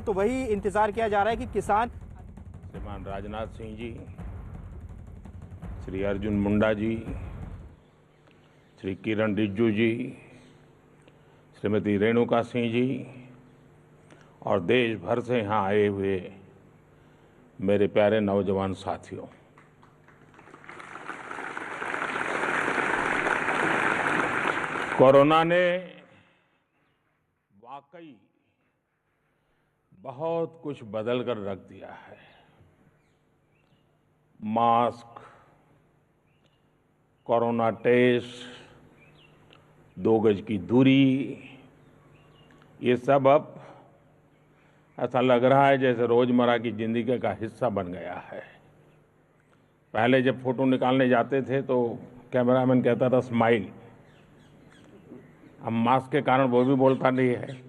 तो वही इंतजार किया जा रहा है कि किसान श्रीमान राजनाथ सिंह जी, श्री अर्जुन मुंडा जी, श्री किरण रिजिजू जी, श्रीमती रेणुका सिंह जी और देश भर से यहाँ आए हुए मेरे प्यारे नौजवान साथियों, कोरोना ने वाकई बहुत कुछ बदल कर रख दिया है। मास्क, कोरोना टेस्ट, 2 गज की दूरी, ये सब अब ऐसा लग रहा है जैसे रोजमर्रा की जिंदगी का हिस्सा बन गया है। पहले जब फोटो निकालने जाते थे तो कैमरामैन कहता था स्माइल, अब मास्क के कारण वो भी बोलता नहीं है।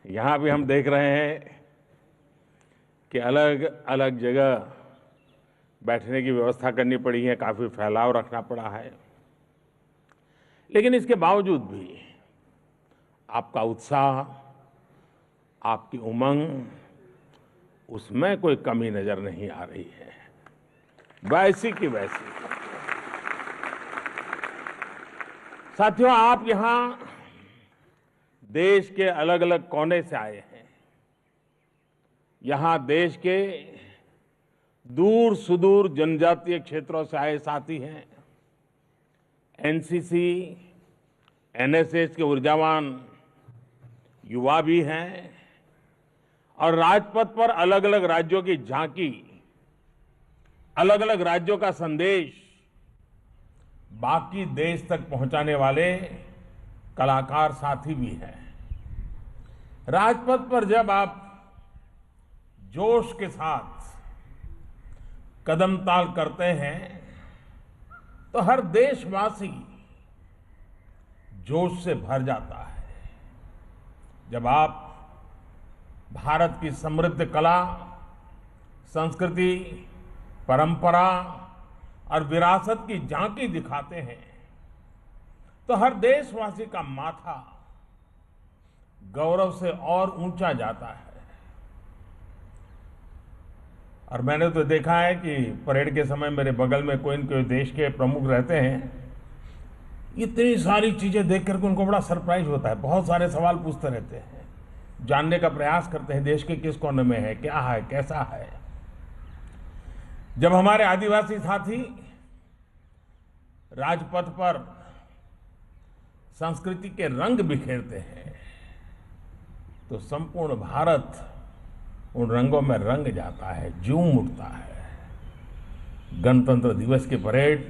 यहाँ भी हम देख रहे हैं कि अलग अलग जगह बैठने की व्यवस्था करनी पड़ी है, काफी फैलाव रखना पड़ा है, लेकिन इसके बावजूद भी आपका उत्साह, आपकी उमंग, उसमें कोई कमी नजर नहीं आ रही है, वैसी की वैसी। साथियों, आप यहां देश के अलग अलग कोने से आए हैं। यहां देश के दूर सुदूर जनजातीय क्षेत्रों से आए साथी हैं। एनसीसी, एनएसएस के ऊर्जावान युवा भी हैं और राजपथ पर अलग अलग राज्यों की झांकी, अलग अलग राज्यों का संदेश बाकी देश तक पहुंचाने वाले कलाकार साथी भी हैं। राजपथ पर जब आप जोश के साथ कदम ताल करते हैं तो हर देशवासी जोश से भर जाता है। जब आप भारत की समृद्ध कला, संस्कृति, परंपरा और विरासत की झांकी दिखाते हैं तो हर देशवासी का माथा गौरव से और ऊंचा जाता है। और मैंने तो देखा है कि परेड के समय मेरे बगल में कोई न कोई देश के प्रमुख रहते हैं, इतनी सारी चीजें देख करके उनको बड़ा सरप्राइज होता है, बहुत सारे सवाल पूछते रहते हैं, जानने का प्रयास करते हैं देश के किस कोने में है, क्या है, कैसा है। जब हमारे आदिवासी साथी राजपथ पर संस्कृति के रंग बिखेरते हैं तो संपूर्ण भारत उन रंगों में रंग जाता है, झूम उठता है। गणतंत्र दिवस की परेड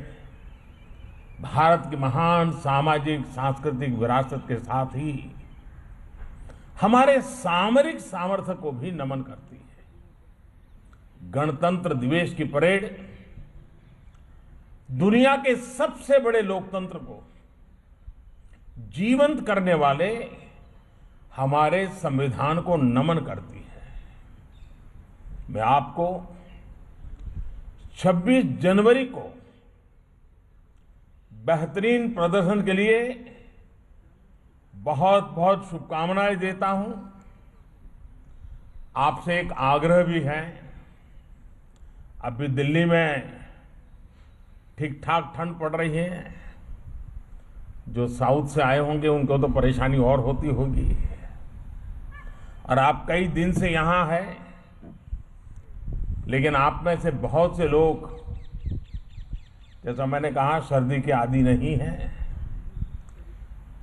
भारत की महान सामाजिक सांस्कृतिक विरासत के साथ ही हमारे सामरिक सामर्थ्य को भी नमन करती है। गणतंत्र दिवस की परेड दुनिया के सबसे बड़े लोकतंत्र को जीवंत करने वाले हमारे संविधान को नमन करती है। मैं आपको 26 जनवरी को बेहतरीन प्रदर्शन के लिए बहुत बहुत शुभकामनाएं देता हूं। आपसे एक आग्रह भी है, अभी दिल्ली में ठीक ठाक ठंड पड़ रही है, जो साउथ से आए होंगे उनको तो परेशानी और होती होगी, और आप कई दिन से यहां हैं, लेकिन आप में से बहुत से लोग, जैसा मैंने कहा, सर्दी के आदी नहीं है।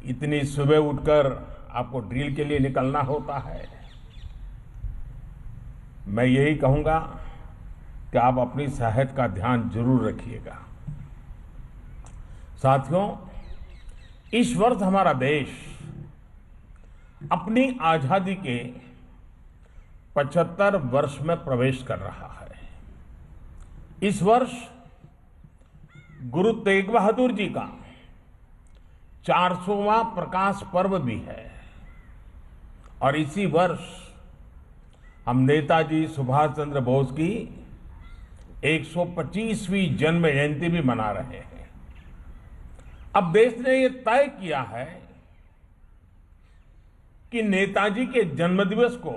इतनी सुबह उठकर आपको ड्रिल के लिए निकलना होता है। मैं यही कहूंगा कि आप अपनी सेहत का ध्यान जरूर रखिएगा। साथियों, इस वर्ष हमारा देश अपनी आजादी के 75 वर्ष में प्रवेश कर रहा है। इस वर्ष गुरु तेग बहादुर जी का 400वां प्रकाश पर्व भी है और इसी वर्ष हम नेताजी सुभाष चंद्र बोस की 125वीं जन्म जयंती भी मना रहे हैं। अब देश ने ये तय किया है कि नेताजी के जन्मदिवस को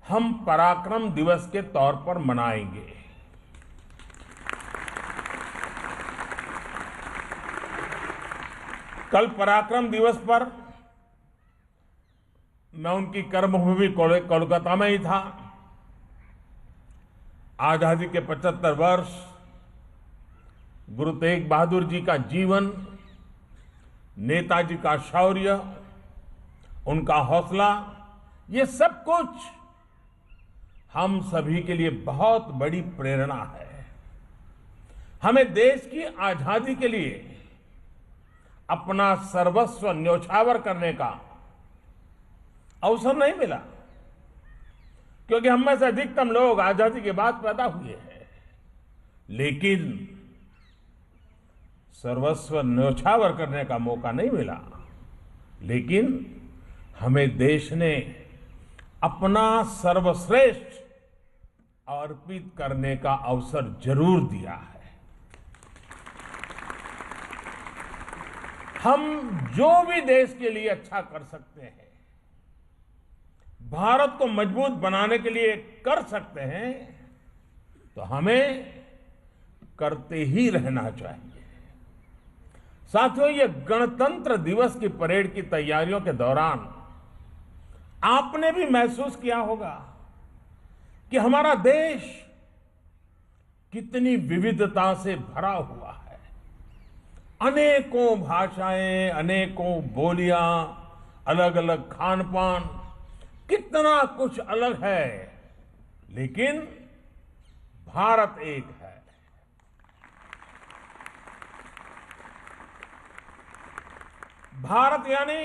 हम पराक्रम दिवस के तौर पर मनाएंगे। कल पराक्रम दिवस पर मैं उनकी कर्मभूमि कोलकाता में ही था। आजादी के 75 वर्ष, गुरु तेग बहादुर जी का जीवन, नेताजी का शौर्य, उनका हौसला, ये सब कुछ हम सभी के लिए बहुत बड़ी प्रेरणा है। हमें देश की आजादी के लिए अपना सर्वस्व न्योछावर करने का अवसर नहीं मिला, क्योंकि हम में से अधिकतम लोग आजादी के बाद पैदा हुए हैं। लेकिन सर्वस्व न्योछावर करने का मौका नहीं मिला, लेकिन हमें देश ने अपना सर्वश्रेष्ठ अर्पित करने का अवसर जरूर दिया है। हम जो भी देश के लिए अच्छा कर सकते हैं, भारत को मजबूत बनाने के लिए कर सकते हैं, तो हमें करते ही रहना चाहिए। साथियों, ये गणतंत्र दिवस की परेड की तैयारियों के दौरान आपने भी महसूस किया होगा कि हमारा देश कितनी विविधता से भरा हुआ है। अनेकों भाषाएं, अनेकों बोलियां, अलग अलग खान पान, कितना कुछ अलग है, लेकिन भारत एक है। भारत यानी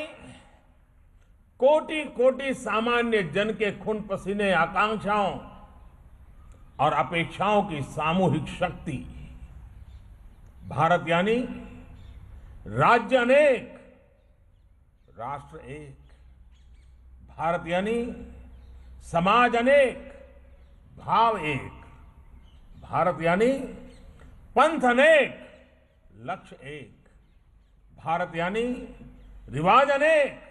कोटि कोटि सामान्य जन के खून पसीने, आकांक्षाओं और अपेक्षाओं की सामूहिक शक्ति। भारत यानी राज्य अनेक, राष्ट्र एक। भारत यानी समाज अनेक, भाव एक। भारत यानी पंथ अनेक, लक्ष्य एक। भारत यानी रिवाज अनेक,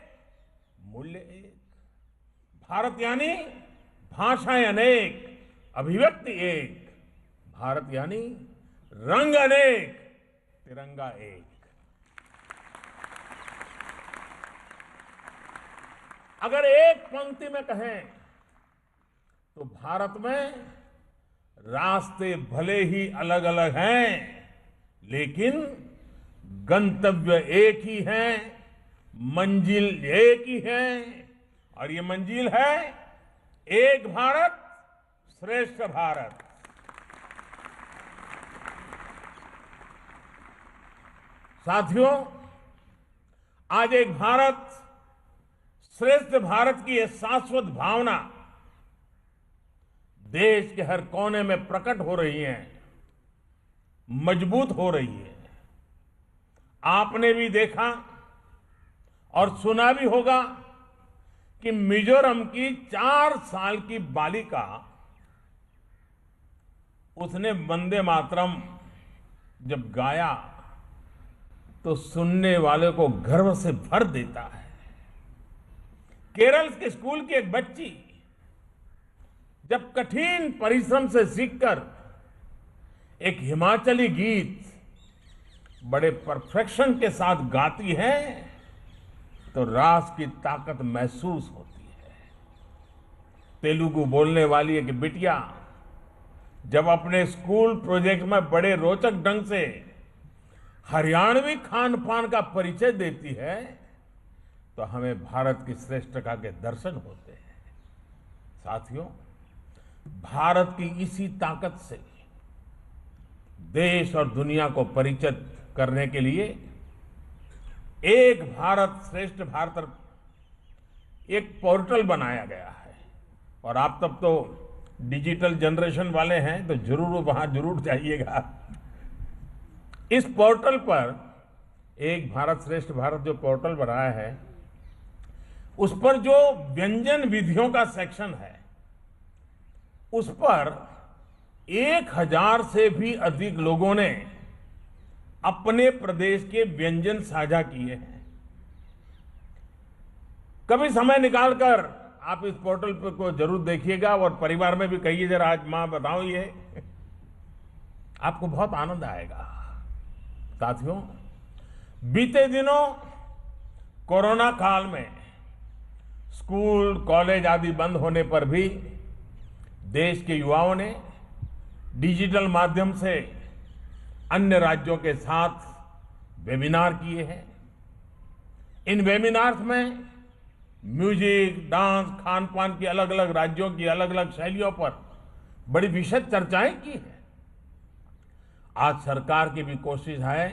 मूल्य एक। भारत यानी भाषाएं अनेक, अभिव्यक्ति एक। भारत यानी रंग अनेक, तिरंगा एक। अगर एक पंक्ति में कहें तो भारत में रास्ते भले ही अलग अलग हैं, लेकिन गंतव्य एक ही है, मंजिल एक ही है, और ये मंजिल है एक भारत श्रेष्ठ भारत। साथियों, आज एक भारत श्रेष्ठ भारत की यह शाश्वत भावना देश के हर कोने में प्रकट हो रही है, मजबूत हो रही है। आपने भी देखा और सुना भी होगा कि मिजोरम की 4 साल की बालिका, उसने वंदे मातरम जब गाया तो सुनने वाले को गर्व से भर देता है। केरल के स्कूल की एक बच्ची जब कठिन परिश्रम से सीखकर एक हिमाचली गीत बड़े परफेक्शन के साथ गाती है तो राष्ट्र की ताकत महसूस होती है। तेलुगु बोलने वाली एक बिटिया जब अपने स्कूल प्रोजेक्ट में बड़े रोचक ढंग से हरियाणवी खान पान का परिचय देती है तो हमें भारत की श्रेष्ठता के दर्शन होते हैं। साथियों, भारत की इसी ताकत से देश और दुनिया को परिचित करने के लिए एक भारत श्रेष्ठ भारत एक पोर्टल बनाया गया है। और आप तब तो डिजिटल जनरेशन वाले हैं तो जरूर वहां जरूर जाइएगा। इस पोर्टल पर एक भारत श्रेष्ठ भारत जो पोर्टल बनाया है, उस पर जो व्यंजन विधियों का सेक्शन है, उस पर 1000 से भी अधिक लोगों ने अपने प्रदेश के व्यंजन साझा किए हैं। कभी समय निकालकर आप इस पोर्टल पर को जरूर देखिएगा और परिवार में भी कहिए जरा, आज मां बताओ ये, आपको बहुत आनंद आएगा। साथियों, बीते दिनों कोरोना काल में स्कूल, कॉलेज आदि बंद होने पर भी देश के युवाओं ने डिजिटल माध्यम से अन्य राज्यों के साथ वेबिनार किए हैं। इन वेबिनार्स में म्यूजिक, डांस, खान पान की अलग अलग राज्यों की अलग अलग शैलियों पर बड़ी विशद चर्चाएं की हैं। आज सरकार की भी कोशिश है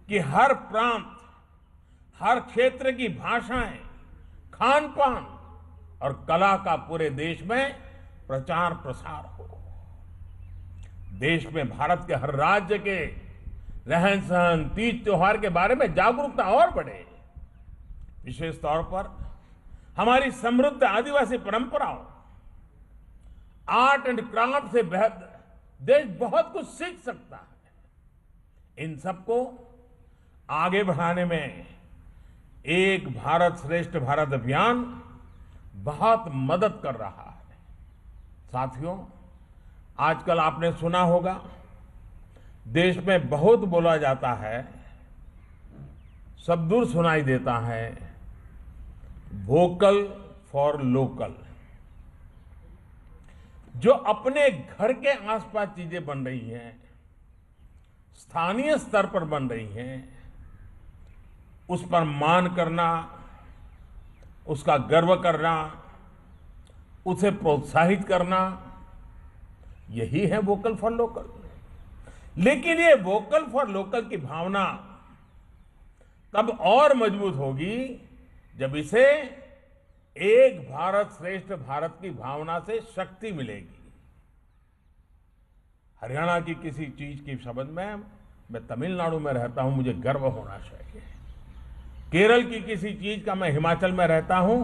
कि हर प्रांत, हर क्षेत्र की भाषाएं, खान पान और कला का पूरे देश में प्रचार प्रसार हो। देश में भारत के हर राज्य के रहन सहन, तीज त्योहार के बारे में जागरूकता और बढ़े। विशेष तौर पर हमारी समृद्ध आदिवासी परंपराओं, आर्ट एंड क्राफ्ट से देश बहुत कुछ सीख सकता है। इन सबको आगे बढ़ाने में एक भारत श्रेष्ठ भारत अभियान बहुत मदद कर रहा है। साथियों, आजकल आपने सुना होगा, देश में बहुत बोला जाता है, सब दूर सुनाई देता है, वोकल फॉर लोकल। जो अपने घर के आसपास चीजें बन रही हैं, स्थानीय स्तर पर बन रही हैं, उस पर मान करना, उसका गर्व करना, उसे प्रोत्साहित करना, यही है वोकल फॉर लोकल। लेकिन ये वोकल फॉर लोकल की भावना तब और मजबूत होगी जब इसे एक भारत श्रेष्ठ भारत की भावना से शक्ति मिलेगी। हरियाणा की किसी चीज की संबंध में, मैं तमिलनाडु में रहता हूं, मुझे गर्व होना चाहिए। केरल की किसी चीज का मैं हिमाचल में रहता हूं,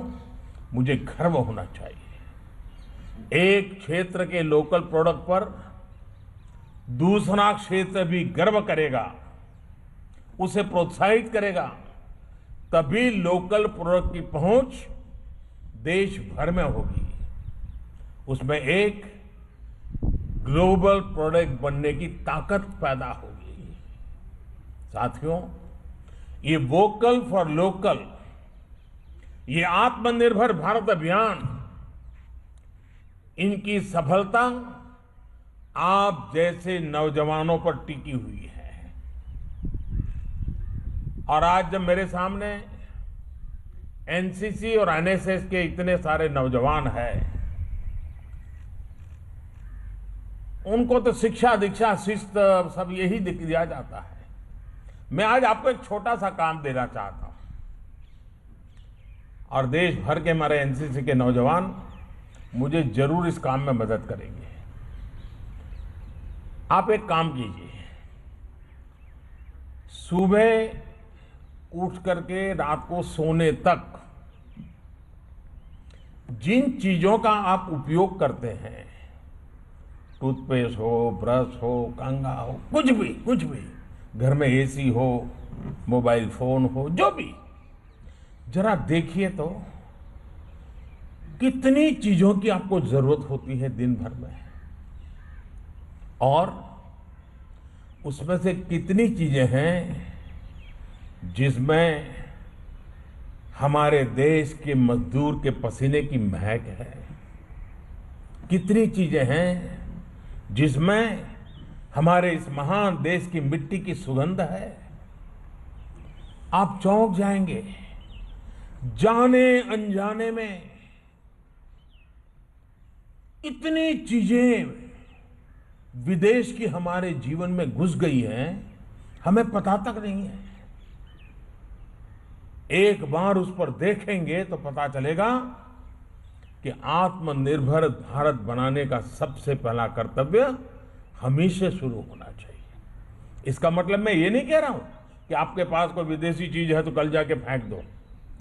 मुझे गर्व होना चाहिए। एक क्षेत्र के लोकल प्रोडक्ट पर दूसरा क्षेत्र भी गर्व करेगा, उसे प्रोत्साहित करेगा, तभी लोकल प्रोडक्ट की पहुंच देश भर में होगी। उसमें एक ग्लोबल प्रोडक्ट बनने की ताकत पैदा होगी। साथियों, ये वोकल फॉर लोकल, ये आत्मनिर्भर भारत अभियान, इनकी सफलता आप जैसे नौजवानों पर टिकी हुई है। और आज जब मेरे सामने एनसीसी और एनएसएस के इतने सारे नौजवान हैं, उनको तो शिक्षा, दीक्षा, शिस्त सब यही दिया जाता है। मैं आज आपको एक छोटा सा काम देना चाहता हूं, और देश भर के हमारे एनसीसी के नौजवान मुझे जरूर इस काम में मदद करेंगे। आप एक काम कीजिए, सुबह उठ करके रात को सोने तक जिन चीजों का आप उपयोग करते हैं, टूथपेस्ट हो, ब्रश हो, कंघा हो, कुछ भी, घर में एसी हो, मोबाइल फोन हो, जो भी, जरा देखिए तो कितनी चीजों की आपको जरूरत होती है दिन भर में, और उसमें से कितनी चीजें हैं जिसमें हमारे देश के मजदूर के पसीने की महक है, कितनी चीजें हैं जिसमें हमारे इस महान देश की मिट्टी की सुगंध है। आप चौंक जाएंगे, जाने अनजाने में इतनी चीजें विदेश की हमारे जीवन में घुस गई हैं, हमें पता तक नहीं है। एक बार उस पर देखेंगे तो पता चलेगा कि आत्मनिर्भर भारत बनाने का सबसे पहला कर्तव्य हमी से शुरू होना चाहिए। इसका मतलब मैं ये नहीं कह रहा हूं कि आपके पास कोई विदेशी चीज है तो कल जाके फेंक दो,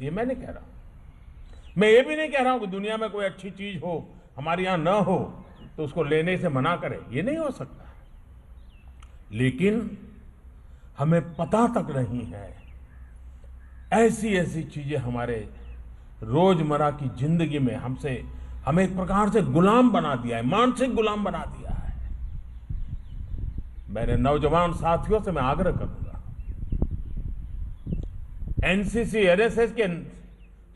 ये मैं नहीं कह रहा हूं। मैं ये भी नहीं कह रहा हूं कि दुनिया में कोई अच्छी चीज हो, हमारे यहां न हो, तो उसको लेने से मना करें, ये नहीं हो सकता। लेकिन हमें पता तक नहीं है, ऐसी ऐसी चीजें हमारे रोजमर्रा की जिंदगी में हमें एक प्रकार से गुलाम बना दिया है, मानसिक गुलाम बना दिया है। मेरे नौजवान साथियों से मैं आग्रह करूंगा, एनसीसी एनएसएस के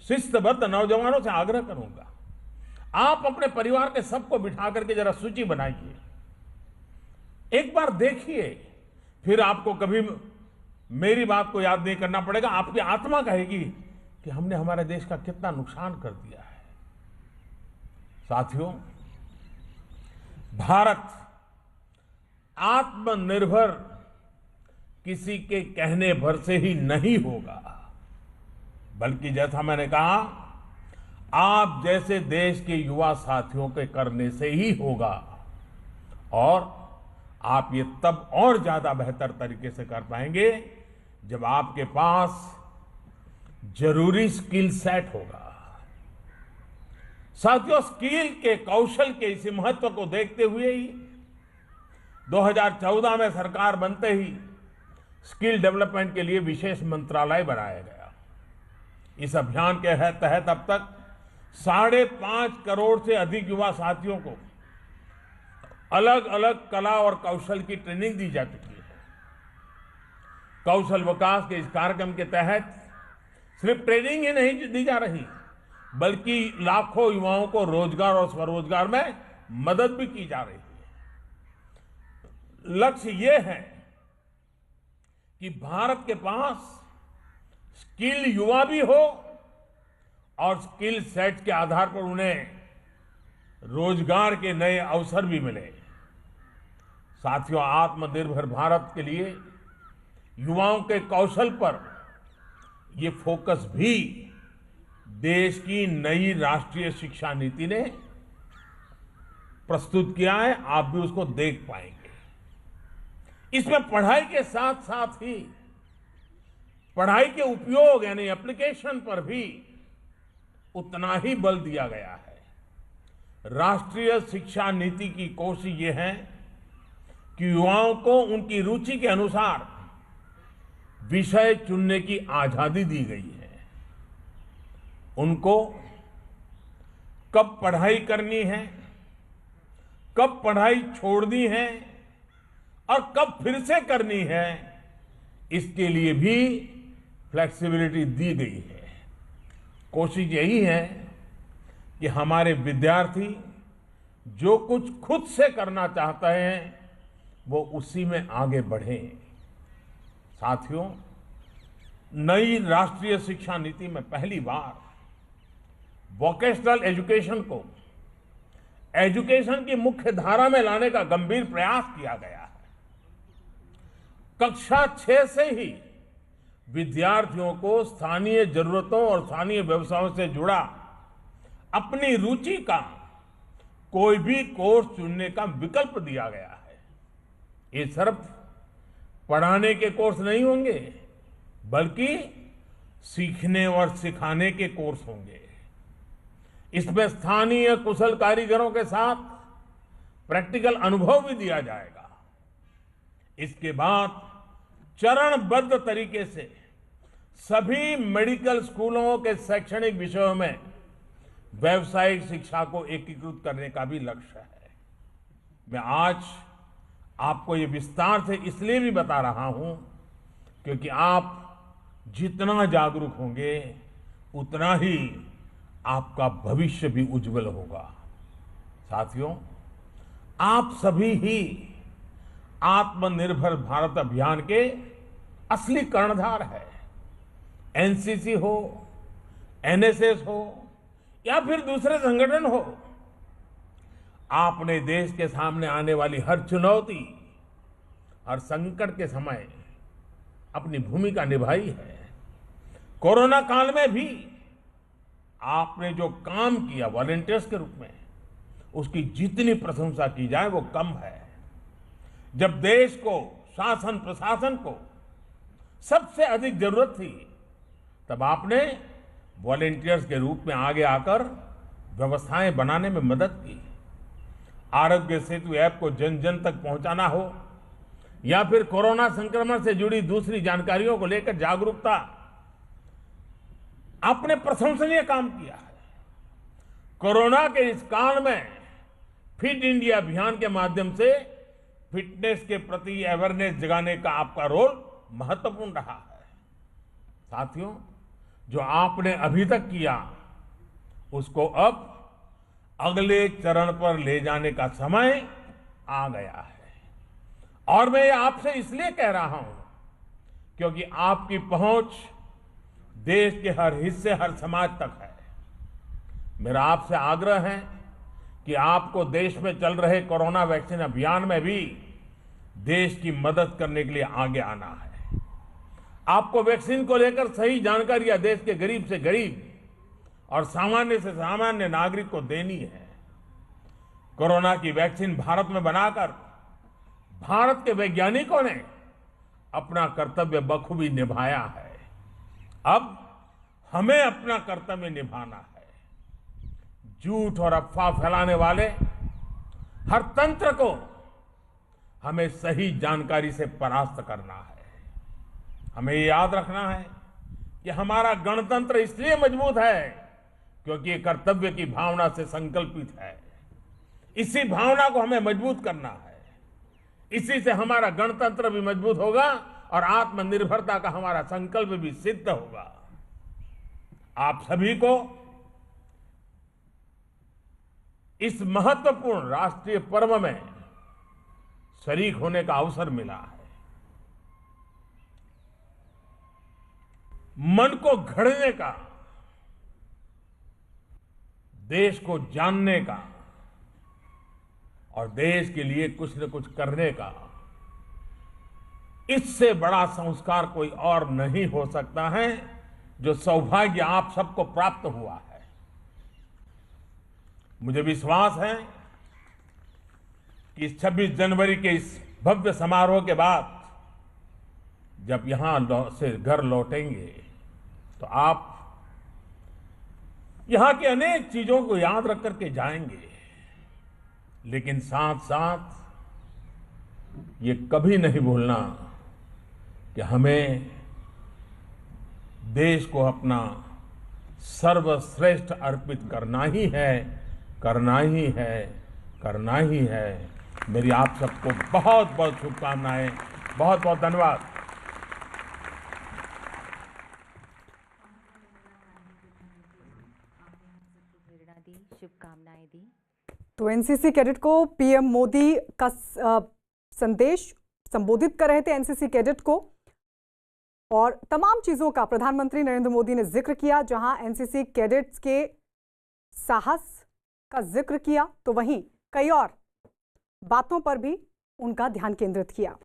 शिस्तबद्ध नौजवानों से आग्रह करूंगा, आप अपने परिवार के सबको बिठा करके जरा सूची बनाइए, एक बार देखिए, फिर आपको कभी मेरी बात को याद नहीं करना पड़ेगा। आपकी आत्मा कहेगी कि हमने हमारे देश का कितना नुकसान कर दिया है। साथियों, भारत आत्मनिर्भर किसी के कहने भर से ही नहीं होगा, बल्कि जैसा मैंने कहा, आप जैसे देश के युवा साथियों के करने से ही होगा। और आप ये तब और ज्यादा बेहतर तरीके से कर पाएंगे जब आपके पास जरूरी स्किल सेट होगा। साथियों, स्किल के, कौशल के इस महत्व को देखते हुए ही 2014 में सरकार बनते ही स्किल डेवलपमेंट के लिए विशेष मंत्रालय बनाया गया। इस अभियान के तहत अब तक 5.5 करोड़ से अधिक युवा साथियों को अलग अलग कला और कौशल की ट्रेनिंग दी जा चुकी है। कौशल विकास के इस कार्यक्रम के तहत सिर्फ ट्रेनिंग ही नहीं दी जा रही, बल्कि लाखों युवाओं को रोजगार और स्वरोजगार में मदद भी की जा रही है। लक्ष्य ये है कि भारत के पास स्किल युवा भी हो और स्किल सेट के आधार पर उन्हें रोजगार के नए अवसर भी मिले। साथियों, आत्मनिर्भर भारत के लिए युवाओं के कौशल पर ये फोकस भी देश की नई राष्ट्रीय शिक्षा नीति ने प्रस्तुत किया है। आप भी उसको देख पाएंगे। इसमें पढ़ाई के साथ साथ ही पढ़ाई के उपयोग यानी एप्लीकेशन पर भी उतना ही बल दिया गया है। राष्ट्रीय शिक्षा नीति की कोशिश ये है कि युवाओं को उनकी रुचि के अनुसार विषय चुनने की आजादी दी गई है। उनको कब पढ़ाई करनी है, कब पढ़ाई छोड़नी है और कब फिर से करनी है, इसके लिए भी फ्लेक्सिबिलिटी दी गई है। कोशिश यही है कि हमारे विद्यार्थी जो कुछ खुद से करना चाहते हैं वो उसी में आगे बढ़ें। साथियों, नई राष्ट्रीय शिक्षा नीति में पहली बार वोकेशनल एजुकेशन को एजुकेशन की मुख्य धारा में लाने का गंभीर प्रयास किया गया है। कक्षा 6 से ही विद्यार्थियों को स्थानीय जरूरतों और स्थानीय व्यवसायों से जुड़ा अपनी रुचि का कोई भी कोर्स चुनने का विकल्प दिया गया है। ये सिर्फ पढ़ाने के कोर्स नहीं होंगे, बल्कि सीखने और सिखाने के कोर्स होंगे। इसमें स्थानीय कुशल कारीगरों के साथ प्रैक्टिकल अनुभव भी दिया जाएगा। इसके बाद चरणबद्ध तरीके से सभी मेडिकल स्कूलों के शैक्षणिक विषयों में व्यावसायिक शिक्षा को एकीकृत करने का भी लक्ष्य है। मैं आज आपको ये विस्तार से इसलिए भी बता रहा हूं क्योंकि आप जितना जागरूक होंगे उतना ही आपका भविष्य भी उज्जवल होगा। साथियों, आप सभी ही आत्मनिर्भर भारत अभियान के असली कर्णधार है। एनसीसी हो, एनएसएस हो या फिर दूसरे संगठन हो, आपने देश के सामने आने वाली हर चुनौती, हर संकट के समय अपनी भूमिका निभाई है। कोरोना काल में भी आपने जो काम किया वॉलंटियर्स के रूप में, उसकी जितनी प्रशंसा की जाए वो कम है। जब देश को, शासन प्रशासन को सबसे अधिक जरूरत थी, तब आपने वॉलंटियर्स के रूप में आगे आकर व्यवस्थाएं बनाने में मदद की। आरोग्य सेतु ऐप को जन जन तक पहुंचाना हो या फिर कोरोना संक्रमण से जुड़ी दूसरी जानकारियों को लेकर जागरूकता आपने प्रशंसनीय काम किया है। कोरोना के इस काल में फिट इंडिया अभियान के माध्यम से फिटनेस के प्रति अवेयरनेस जगाने का आपका रोल महत्वपूर्ण रहा है। साथियों, जो आपने अभी तक किया उसको अब अगले चरण पर ले जाने का समय आ गया है। और मैं ये आपसे इसलिए कह रहा हूं क्योंकि आपकी पहुंच देश के हर हिस्से, हर समाज तक है। मेरा आपसे आग्रह है कि आपको देश में चल रहे कोरोना वैक्सीन अभियान में भी देश की मदद करने के लिए आगे आना है। आपको वैक्सीन को लेकर सही जानकारियां देश के गरीब से गरीब और सामान्य से सामान्य नागरिक को देनी है। कोरोना की वैक्सीन भारत में बनाकर भारत के वैज्ञानिकों ने अपना कर्तव्य बखूबी निभाया है। अब हमें अपना कर्तव्य निभाना है। झूठ और अफवाह फैलाने वाले हर तंत्र को हमें सही जानकारी से परास्त करना है। हमें ये याद रखना है कि हमारा गणतंत्र इसलिए मजबूत है क्योंकि ये कर्तव्य की भावना से संकल्पित है। इसी भावना को हमें मजबूत करना है। इसी से हमारा गणतंत्र भी मजबूत होगा और आत्मनिर्भरता का हमारा संकल्प भी सिद्ध होगा। आप सभी को इस महत्वपूर्ण राष्ट्रीय पर्व में शरीक होने का अवसर मिला है। मन को घड़ने का, देश को जानने का और देश के लिए कुछ न कुछ करने का, इससे बड़ा संस्कार कोई और नहीं हो सकता है जो सौभाग्य आप सबको प्राप्त हुआ है। मुझे विश्वास है कि 26 जनवरी के इस भव्य समारोह के बाद जब यहां से घर लौटेंगे तो आप यहां की अनेक चीजों को याद रख करके जाएंगे, लेकिन साथ साथ ये कभी नहीं भूलना कि हमें देश को अपना सर्वश्रेष्ठ अर्पित करना ही है, करना ही है, करना ही है। मेरी आप सबको बहुत बहुत शुभकामनाएं, बहुत बहुत धन्यवाद। शुभकामनाएं दी। तो एनसीसी कैडेट को पीएम मोदी का संदेश संबोधित कर रहे थे एनसीसी कैडेट को, और तमाम चीजों का प्रधानमंत्री नरेंद्र मोदी ने जिक्र किया। जहां एनसीसी कैडेट्स के साहस का जिक्र किया तो वहीं कई और बातों पर भी उनका ध्यान केंद्रित किया।